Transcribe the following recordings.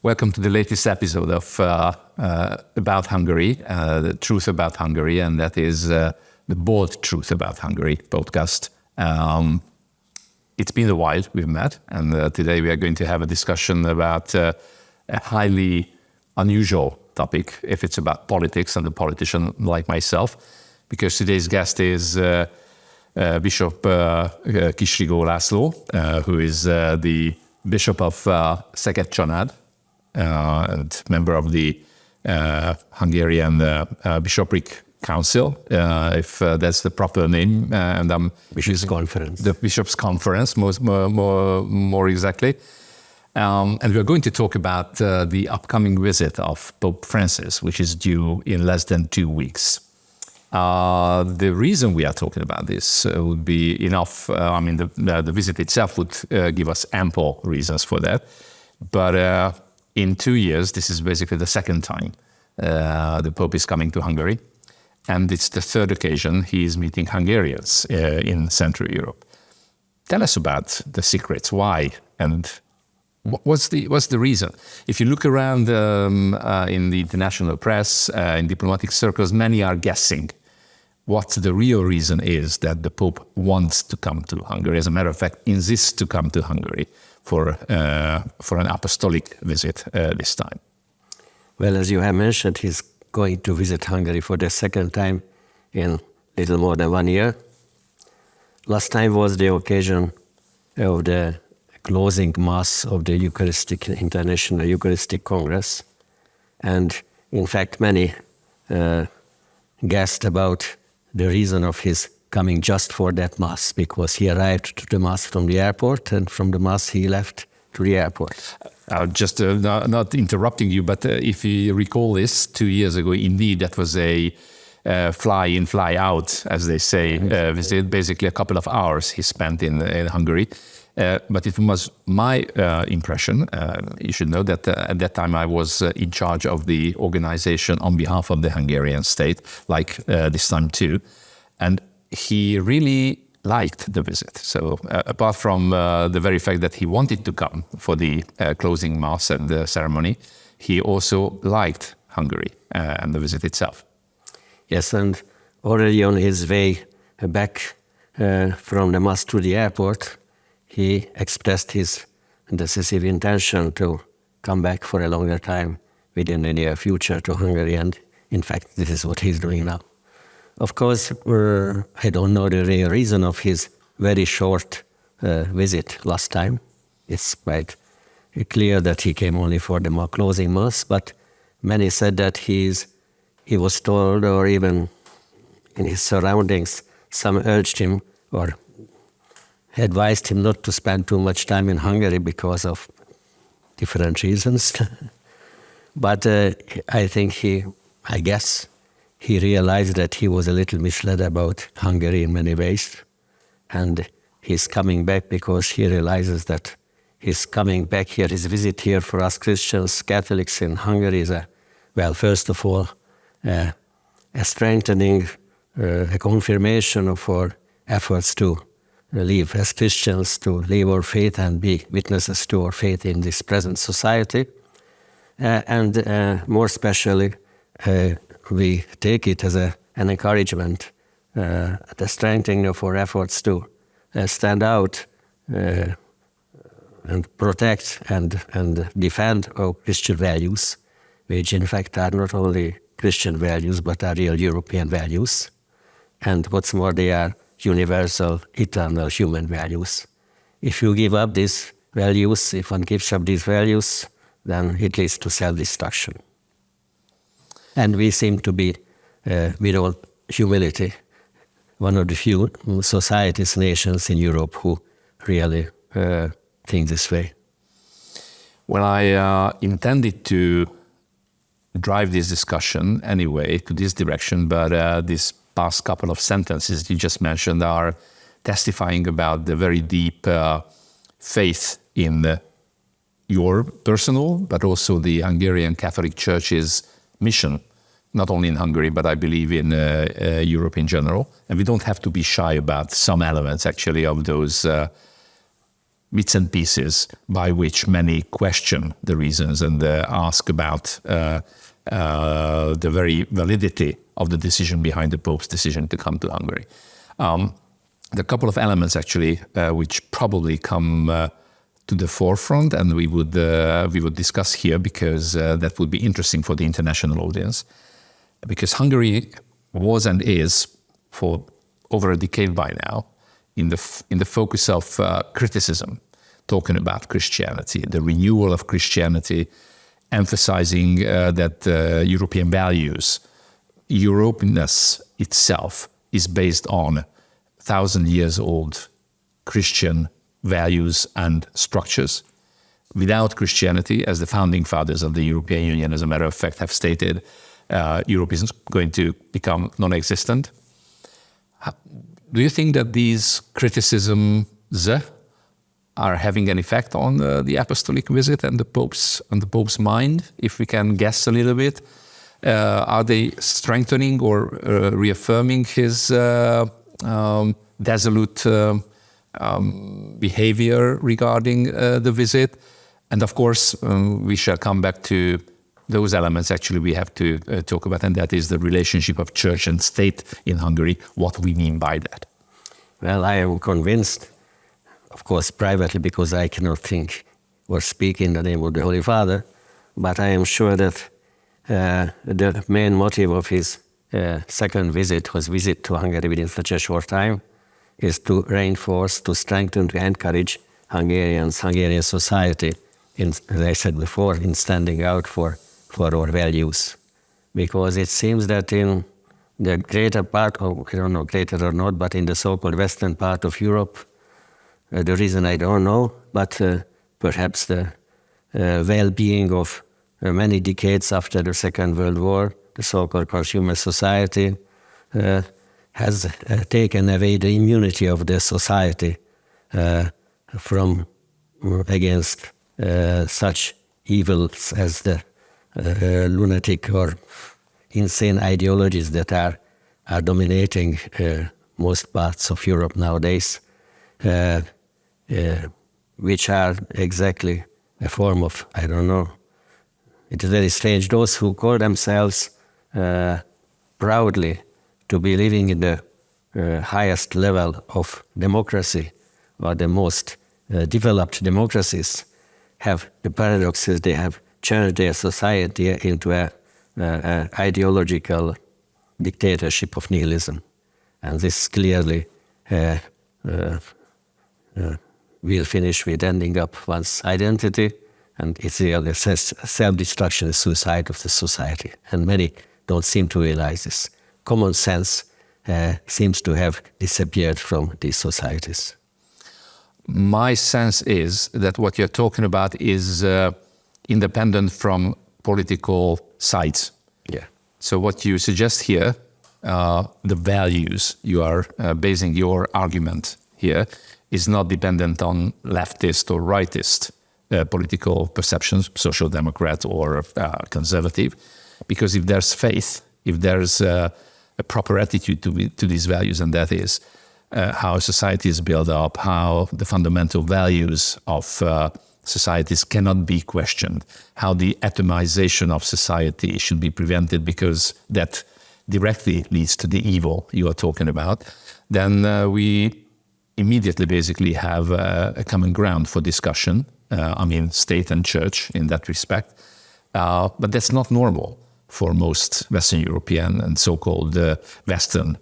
Welcome to the latest episode of About Hungary, the truth about Hungary, and that is the Bold Truth About Hungary podcast. It's been a while we've met, and today we are going to have a discussion about a highly unusual topic, if it's about politics and a politician like myself, because today's guest is Bishop Kisrigó László, who is the Bishop of Szeged-Csanád, and member of the Hungarian Bishopric Council, if that's the proper name, and Bishops' Conference. The Bishops' Conference, more exactly. And we're going to talk about the upcoming visit of Pope Francis, which is due in less than 2 weeks. The reason we are talking about this would be enough. The visit itself would give us ample reasons for that. But in 2 years, this is basically the second time the Pope is coming to Hungary. And it's the third occasion he is meeting Hungarians in Central Europe. Tell us about the secrets, why, and what's the reason? If you look around in the international press, in diplomatic circles, many are guessing what the real reason is that the Pope wants to come to Hungary. As a matter of fact, insists to come to Hungary for an apostolic visit this time. Well, as you have mentioned, he's going to visit Hungary for the second time in little more than 1 year. Last time was the occasion of the closing Mass of the International Eucharistic Congress. And in fact, many guessed about the reason of his coming just for that Mass, because he arrived to the Mass from the airport, and from the Mass he left to the airport. Just not interrupting you, but if you recall this, 2 years ago, indeed, that was a fly-in, fly-out, as they say, visit. Basically a couple of hours he spent in Hungary. But it was my impression, you should know that at that time I was in charge of the organization on behalf of the Hungarian state, like this time too. And he really liked the visit. So apart from the very fact that he wanted to come for the closing Mass and the ceremony, he also liked Hungary and the visit itself. Yes, and already on his way back from the Mass to the airport, he expressed his decisive intention to come back for a longer time within the near future to Hungary, and in fact this is what he's doing now. Of course, I don't know the real reason of his very short visit last time. It's quite clear that he came only for the closing Mass, but many said that he was told, or even in his surroundings, some urged him or advised him not to spend too much time in Hungary because of different reasons. But I guess he realized that he was a little misled about Hungary in many ways. And he's coming back because he realizes that his coming back here, his visit here for us Christians, Catholics in Hungary is first of all, a strengthening, a confirmation of our efforts to live as Christians, to live our faith and be witnesses to our faith in this present society. And more especially, we take it as an encouragement, the strengthening of our efforts to stand out and protect and defend our Christian values, which in fact are not only Christian values, but are real European values. And what's more, they are universal, eternal human values. If you give up these values, if one gives up these values, then it leads to self-destruction. And we seem to be, with all humility, one of the few societies, nations in Europe who really think this way. Well, I intended to drive this discussion anyway to this direction, but these past couple of sentences you just mentioned are testifying about the very deep faith in your personal, but also the Hungarian Catholic Church's mission, not only in Hungary, but I believe in Europe in general. And we don't have to be shy about some elements, actually, of those bits and pieces by which many question the reasons and ask about the very validity of the decision behind the Pope's decision to come to Hungary. There are a couple of elements actually which probably come to the forefront, and we would discuss here because that would be interesting for the international audience. Because Hungary was and is for over a decade by now in the focus of criticism, talking about Christianity, the renewal of Christianity, emphasizing that European values, Europeness itself is based on 1,000-years-old Christian values and structures. Without Christianity, as the founding fathers of the European Union, as a matter of fact, have stated, Europe is going to become non-existent. Do you think that these criticisms are having an effect on the apostolic visit and the Pope's mind? If we can guess a little bit, are they strengthening or reaffirming his dissolute behavior regarding the visit? And of course, we shall come back to those elements actually we have to talk about, and that is the relationship of church and state in Hungary, what we mean by that. Well, I am convinced, of course, privately, because I cannot think or speak in the name of the Holy Father, but I am sure that the main motive of his second visit, his visit to Hungary within such a short time, is to reinforce, to strengthen, to encourage Hungarian society, as I said before, in standing out for our values. Because it seems that in the greater part, I don't know, greater or not, but in the so-called western part of Europe, the reason I don't know, but perhaps the well-being of many decades after the Second World War, the so-called consumer society, has taken away the immunity of the society from against such evils as the lunatic or insane ideologies that are dominating most parts of Europe nowadays, which are exactly a form of, I don't know, it is very strange, those who call themselves proudly to be living in the highest level of democracy, or the most developed democracies, have the paradoxes. They have changed their society into a ideological dictatorship of nihilism. And this clearly will finish with ending up one's identity, and it's really self-destruction, suicide of the society. And many don't seem to realize this. Common sense seems to have disappeared from these societies. My sense is that what you're talking about is independent from political sides. Yeah. So what you suggest here, the values you are basing your argument here, is not dependent on leftist or rightist political perceptions, social democrat or conservative, because if there's faith, if there's a proper attitude to these values, and that is how society is built up, how the fundamental values of societies cannot be questioned, how the atomization of society should be prevented because that directly leads to the evil you are talking about, then we immediately basically have a common ground for discussion. I mean, state and church in that respect. But that's not normal for most Western European and so-called Western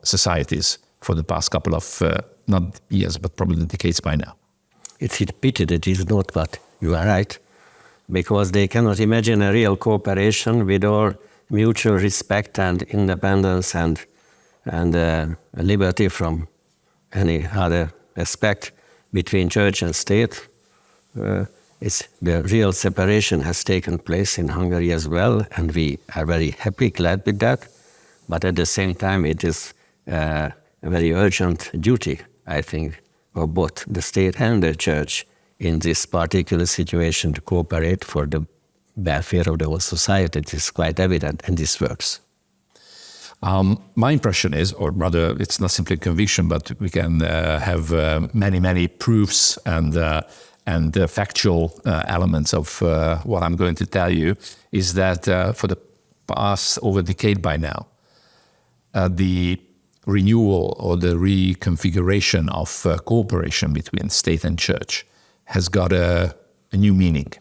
societies for the past couple of, not years, but probably decades by now. It's a pity that it is not, but you are right, because they cannot imagine a real cooperation with all mutual respect and independence and liberty from any other aspect between church and state. The real separation has taken place in Hungary as well, and we are very happy, glad with that. But at the same time, it is a very urgent duty, I think, of both the state and the church in this particular situation to cooperate for the welfare of the whole society. It is quite evident, and this works. My impression is, or rather, it's not simply a conviction, but we can have many proofs and factual elements of what I'm going to tell you, is that for the past over a decade by now, the renewal or the reconfiguration of cooperation between state and church has got a new meaning.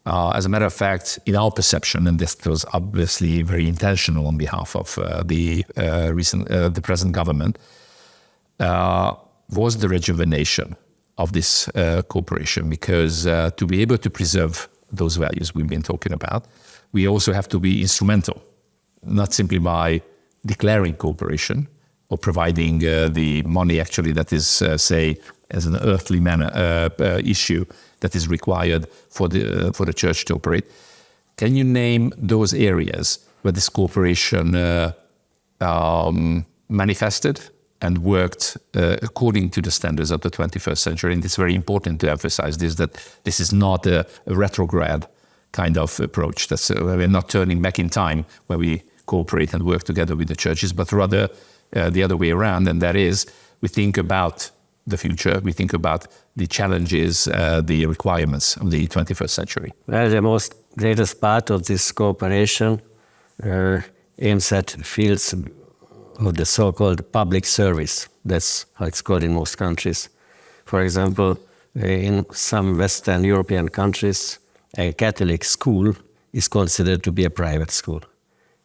As a matter of fact, in our perception, and this was obviously very intentional on behalf of the present government, was the rejuvenation of this cooperation, because to be able to preserve those values we've been talking about, we also have to be instrumental, not simply by declaring cooperation or providing the money actually that is, say, as an earthly manner issue that is required for the church to operate. Can you name those areas where this cooperation manifested and worked according to the standards of the 21st century? And it's very important to emphasize this, that this is not a retrograde kind of approach. That's we're not turning back in time where we cooperate and work together with the churches, but rather the other way around, and that is we think about the future, we think about the challenges, the requirements of the 21st century. Well, the greatest part of this cooperation aims at fields of the so-called public service. That's how it's called in most countries. For example, in some Western European countries, a Catholic school is considered to be a private school.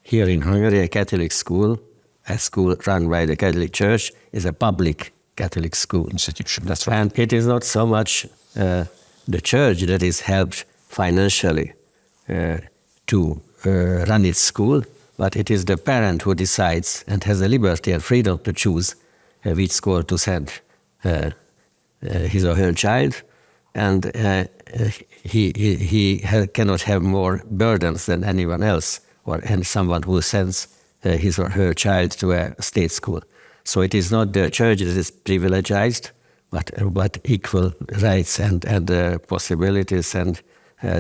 Here in Hungary, a Catholic school, a school run by the Catholic Church, is a public Catholic school Institution, that's right. And it is not so much the church that is helped financially to run its school, but it is the parent who decides and has the liberty and freedom to choose which school to send his or her child, and he cannot have more burdens than anyone else, and someone who sends his or her child to a state school. So it is not the church that is privileged, but equal rights and possibilities and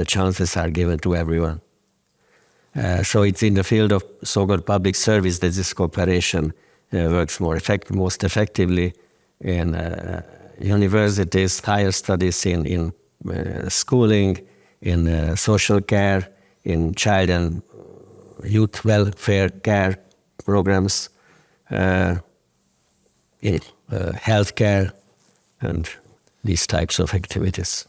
chances are given to everyone. So it's in the field of so-called public service that this cooperation works most effectively in universities, higher studies, in schooling, in social care, in child and youth welfare care programs, in healthcare, and these types of activities.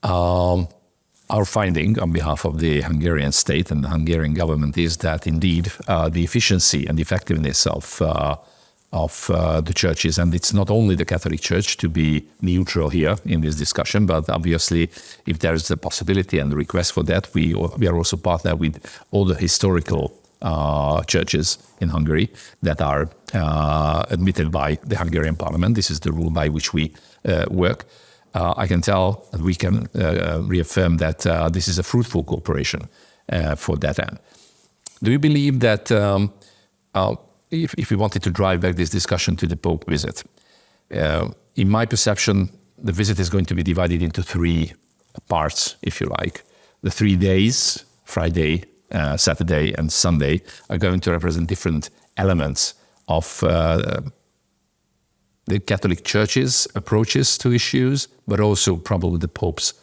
Our finding on behalf of the Hungarian state and the Hungarian government is that indeed the efficiency and effectiveness of the churches, and it's not only the Catholic Church to be neutral here in this discussion, but obviously if there is a possibility and the request for that, we are also partnered with all the historical churches in Hungary that are admitted by the Hungarian parliament. This is the rule by which we work. I can tell, and we can reaffirm that this is a fruitful cooperation for that end. Do you believe that if we wanted to drive back this discussion to the Pope visit, in my perception, the visit is going to be divided into three parts, if you like. The 3 days, Friday, Saturday and Sunday, are going to represent different elements of the Catholic Church's approaches to issues, but also probably the Pope's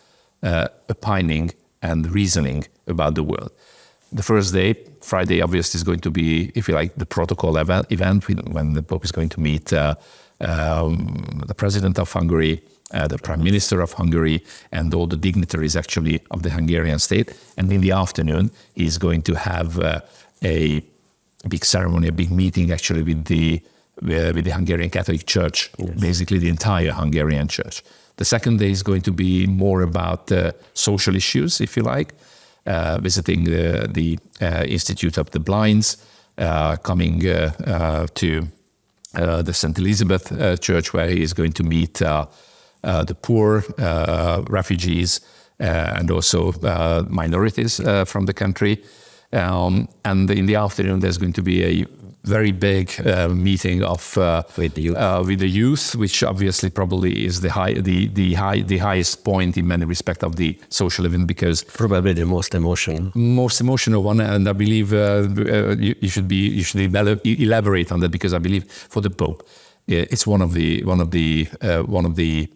opining and reasoning about the world. The first day, Friday, obviously is going to be, if you like, the protocol event when the Pope is going to meet the President of Hungary, the Prime Minister of Hungary, and all the dignitaries actually of the Hungarian state. And in the afternoon, he's going to have a big ceremony, a big meeting actually with the Hungarian Catholic Church, yes. Basically the entire Hungarian Church. The second day is going to be more about social issues, if you like, visiting the Institute of the Blinds, coming to the St. Elizabeth Church, where he is going to meet the poor, refugees, and also minorities from the country. And in the afternoon, there's going to be a very big meeting of With the youth. with the youth, which obviously probably is the highest point in many respects of the social event, because Probably the most emotional. most emotional one, and I believe you should elaborate on that, because I believe for the Pope, it's one of the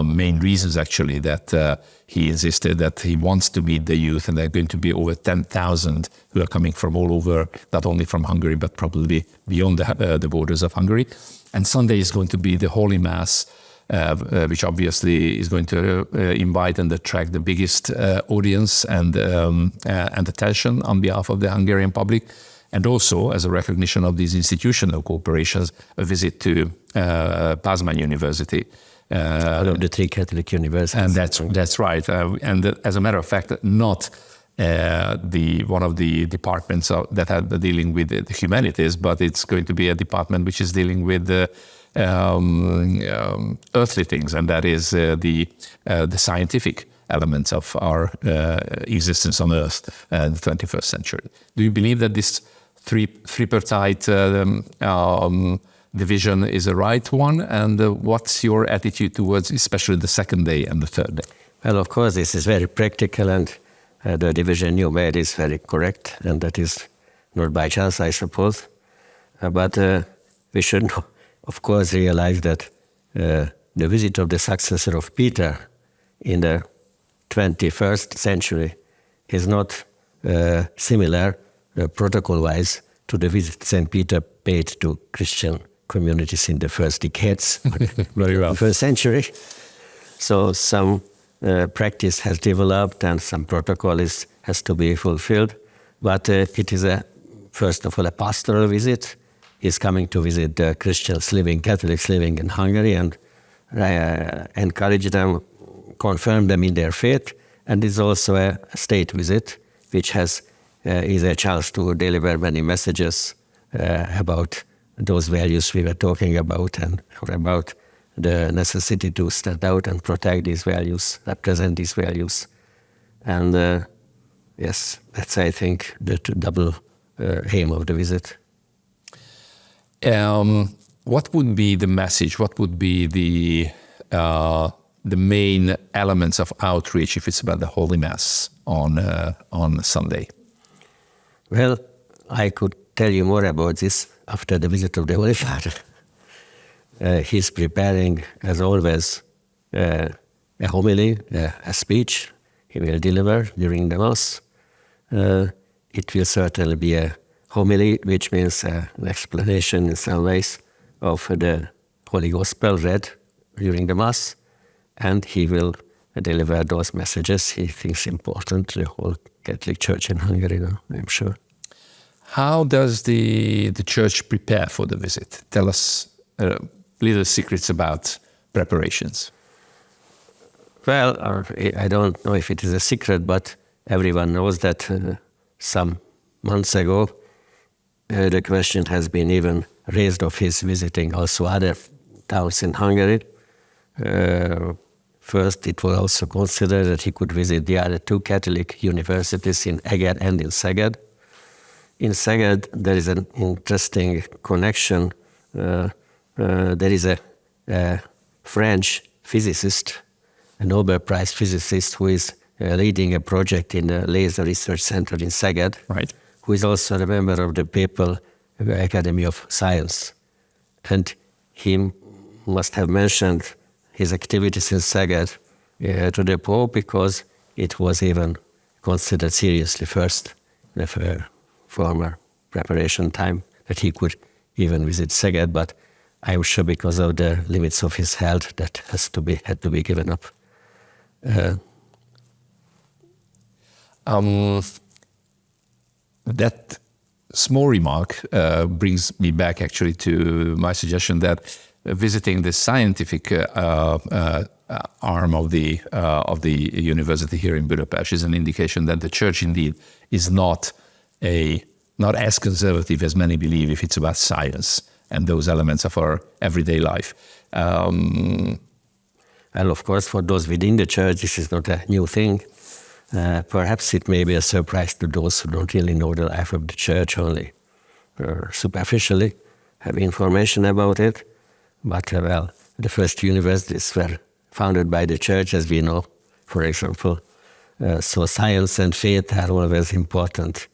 main reasons actually that he insisted that he wants to meet the youth, and there are going to be over 10,000 who are coming from all over, not only from Hungary but probably beyond the borders of Hungary. And Sunday is going to be the Holy Mass, which obviously is going to invite and attract the biggest audience and attention on behalf of the Hungarian public. And also, as a recognition of these institutional cooperations, a visit to Pázmány University. One of the three Catholic universities. And that's right. And as a matter of fact, not one of the departments that are dealing with the humanities, but it's going to be a department which is dealing with earthly things, and that is the scientific elements of our existence on Earth in the 21st century. Do you believe that this tripartite division is the right one? And what's your attitude towards especially the second day and the third day? Well, of course, this is very practical, and the division you made is very correct, and that is not by chance, I suppose. But we should, of course, realize that the visit of the successor of Peter in the 21st century is not similar protocol-wise to the visit St. Peter paid to Christian communities in the first decades Very well. of the first century. So some practice has developed and some protocol has to be fulfilled. But it is, first of all, a pastoral visit. He's coming to visit the Christians living, Catholics living in Hungary, and encourage them, confirm them in their faith. And it's also a state visit, which is a chance to deliver many messages about those values we were talking about, and about the necessity to stand out and protect these values, represent these values. And yes, that's, I think, the double aim of the visit. What would be the message? What would be the main elements of outreach if it's about the Holy Mass on Sunday? Well, I could tell you more about this after the visit of the Holy Father. He's preparing, as always, a homily, a speech he will deliver during the Mass. It will certainly be a homily, which means an explanation in some ways of the Holy Gospel read during the Mass, and he will deliver those messages he thinks important to the whole Catholic Church in Hungary now, I'm sure. How does the Church prepare for the visit? Tell us little secrets about preparations. Well, I don't know if it is a secret, but everyone knows that some months ago the question has been even raised of his visiting also other towns in Hungary. First, it was also considered that he could visit the other two Catholic universities in Eger and in Szeged. In Szeged, there is an interesting connection. There is a French physicist, a Nobel Prize physicist, who is leading a project in the Laser Research Center in Szeged, Right. who is also a member of the Papal Academy of Science. And he must have mentioned his activities in Szeged to the Pope, because it was even considered seriously first in the former preparation time that he could even visit Szeged, but I'm sure because of the limits of his health that had to be given up. That small remark brings me back actually to my suggestion that visiting the scientific arm of the university here in Budapest is an indication that the Church indeed is not as conservative as many believe if it's about science and those elements of our everyday life. Well, of course, for those within the Church, this is not a new thing. Perhaps it may be a surprise to those who don't really know the life of the Church only. superficially have information about it. But, well, the first universities were founded by the church, as we know, for example. So science and faith are always important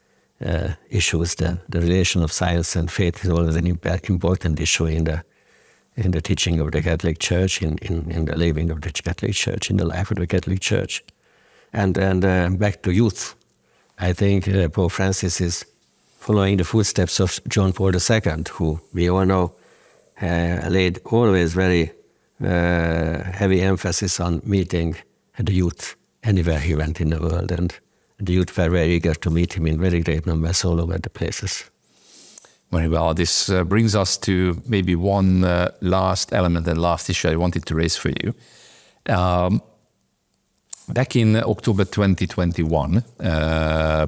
issues. The relation of science and faith is always an important issue in the teaching of the Catholic Church, in the living of the Catholic Church, in the life of the Catholic Church. And back to youth, I think Pope Francis is following the footsteps of John Paul II, who we all know laid always very heavy emphasis on meeting the youth anywhere he went in the world. And the youth were very eager to meet him in very great numbers all over the places. Very well. This brings us to maybe one last element and last issue I wanted to raise for you. Back in October 2021,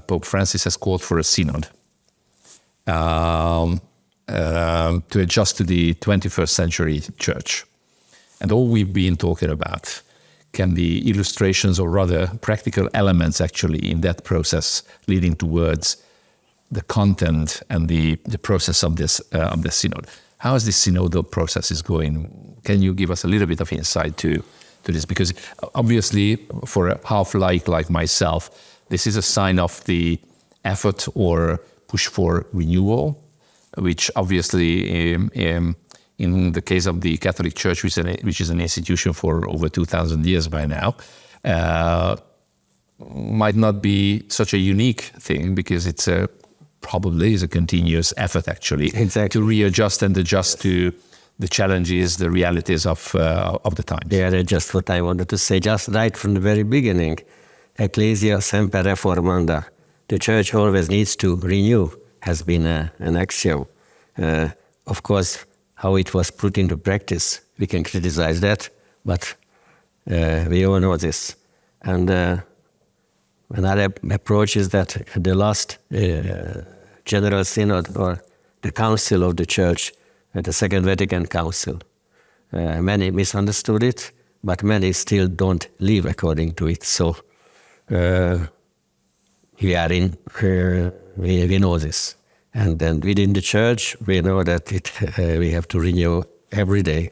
Pope Francis has called for a synod to adjust to the 21st century church. And all we've been talking about can be illustrations or rather practical elements actually in that process leading towards the content and the process of this synod. How is this synodal process is going? Can you give us a little bit of insight to this? Because obviously for a half-laik like myself, this is a sign of the effort or push for renewal, which obviously in the case of the Catholic Church, which is an institution for over 2,000 years by now, might not be such a unique thing, because it's probably is a continuous effort actually to readjust and adjust to the challenges, the realities of the times. Yeah, just what I wanted to say, just right from the very beginning. Ecclesia semper reformanda. The Church always needs to renew, has been an axiom. Of course, how it was put into practice, we can criticize that, but we all know this. And another approach is that the last General Synod, or the Council of the Church, the Second Vatican Council, many misunderstood it, but many still don't live according to it. So we know this. And then within the Church, we know that we have to renew every day.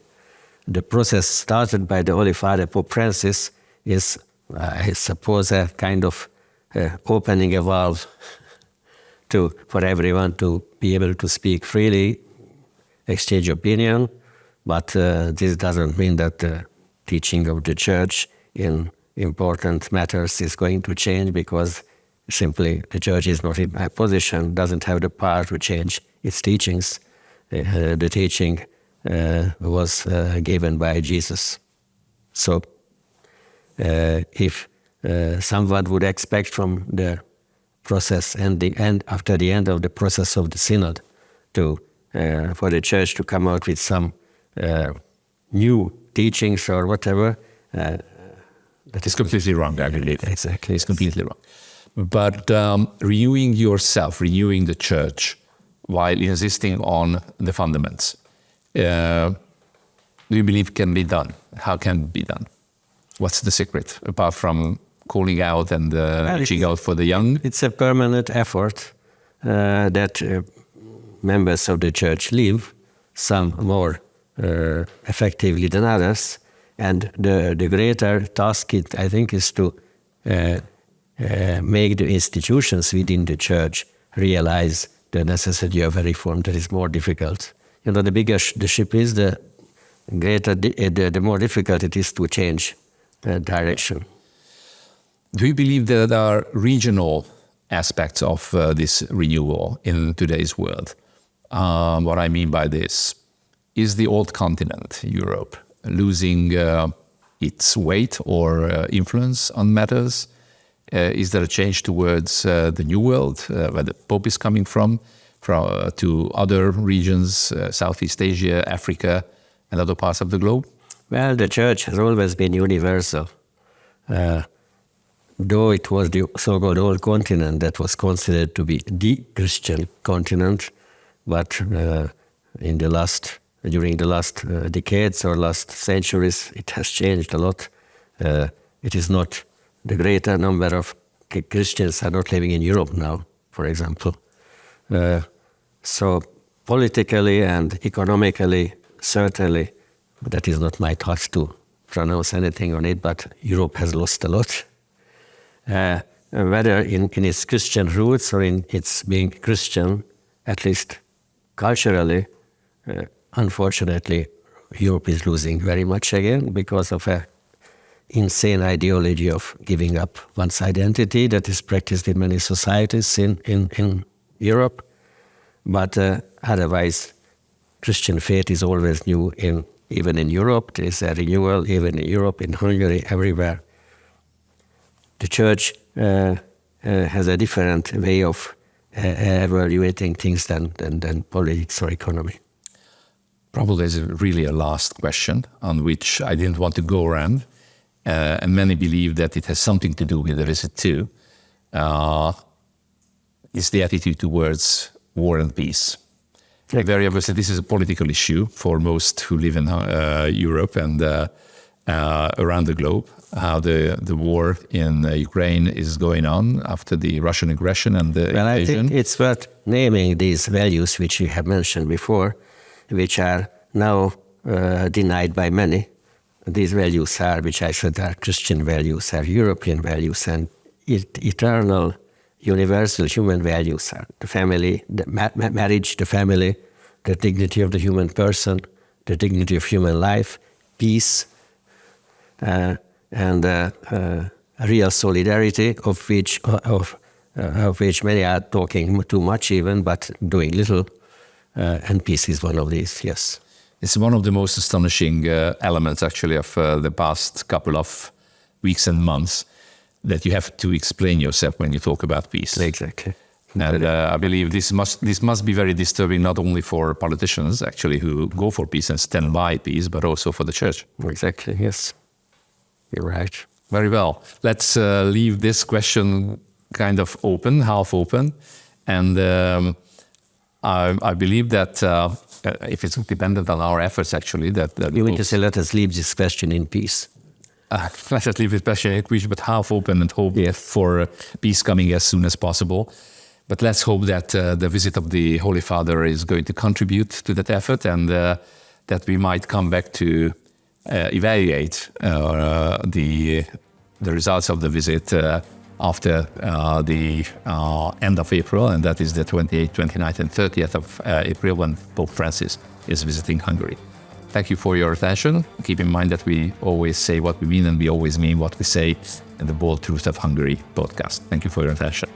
The process started by the Holy Father, Pope Francis, is, I suppose, a kind of opening a valve for everyone to be able to speak freely, exchange opinion, but this doesn't mean that the teaching of the Church in important matters is going to change, because simply the Church is not in a position, doesn't have the power to change its teachings. The teaching was given by Jesus. So if someone would expect from the process and after the end of the process of the synod for the Church to come out with some new teachings or whatever, that is completely wrong, I believe. Exactly. It's completely wrong. But renewing yourself, renewing the Church, while insisting on the fundamentals, do you believe can be done? How can it be done? What's the secret, apart from calling out and reaching out for the young? It's a permanent effort that members of the Church live, some more effectively than others. And the greater task, I think, is to make the institutions within the Church realize the necessity of a reform that is more difficult. You know, the bigger the ship is, the greater, the more difficult it is to change direction. Do you believe that there are regional aspects of this renewal in today's world? What I mean by this is the old continent, Europe, losing its weight or influence on matters? Is there a change towards the New World, where the Pope is coming from to other regions, Southeast Asia, Africa, and other parts of the globe? Well, the Church has always been universal. Though it was the so-called old continent that was considered to be the Christian continent, but during the last decades or last centuries, it has changed a lot. It is not the greater number of Christians are not living in Europe now, for example. So politically and economically, certainly, but that is not my task to pronounce anything on it, but Europe has lost a lot. Whether in its Christian roots or in its being Christian, at least culturally, unfortunately, Europe is losing very much again because of an insane ideology of giving up one's identity that is practiced in many societies in Europe. But otherwise, Christian faith is always new, even in Europe. There is a renewal, even in Europe, in Hungary, everywhere. The church has a different way of evaluating things than politics or economy. Probably there's really a last question on which I didn't want to go around, and many believe that it has something to do with the visit too. Is the attitude towards war and peace. Very obviously, this is a political issue for most who live in Europe and around the globe. How the war in Ukraine is going on after the Russian aggression and the invasion. I think it's worth naming these values which you have mentioned before, which are now denied by many. These values are, which I said are Christian values, are European values, and eternal, universal human values are the family, the marriage, the family, the dignity of the human person, the dignity of human life, peace, and real solidarity, of which many are talking too much even, but doing little. And peace is one of these, yes. It's one of the most astonishing elements, actually, of the past couple of weeks and months, that you have to explain yourself when you talk about peace. Exactly. And I believe this must be very disturbing, not only for politicians, actually, who go for peace and stand by peace, but also for the church. Exactly, yes. You're right. Very well. Let's leave this question kind of open, half open. And I believe that if it's dependent on our efforts, actually, that you mean to say, let us leave this question in peace. Let us leave this question in peace, but half open and hope for peace coming as soon as possible. But let's hope that the visit of the Holy Father is going to contribute to that effort, and that we might come back to evaluate the results of the visit after the end of April, and that is the 28th, 29th, and 30th of April, when Pope Francis is visiting Hungary. Thank you for your attention. Keep in mind that we always say what we mean, and we always mean what we say in the Bold Truth of Hungary podcast. Thank you for your attention.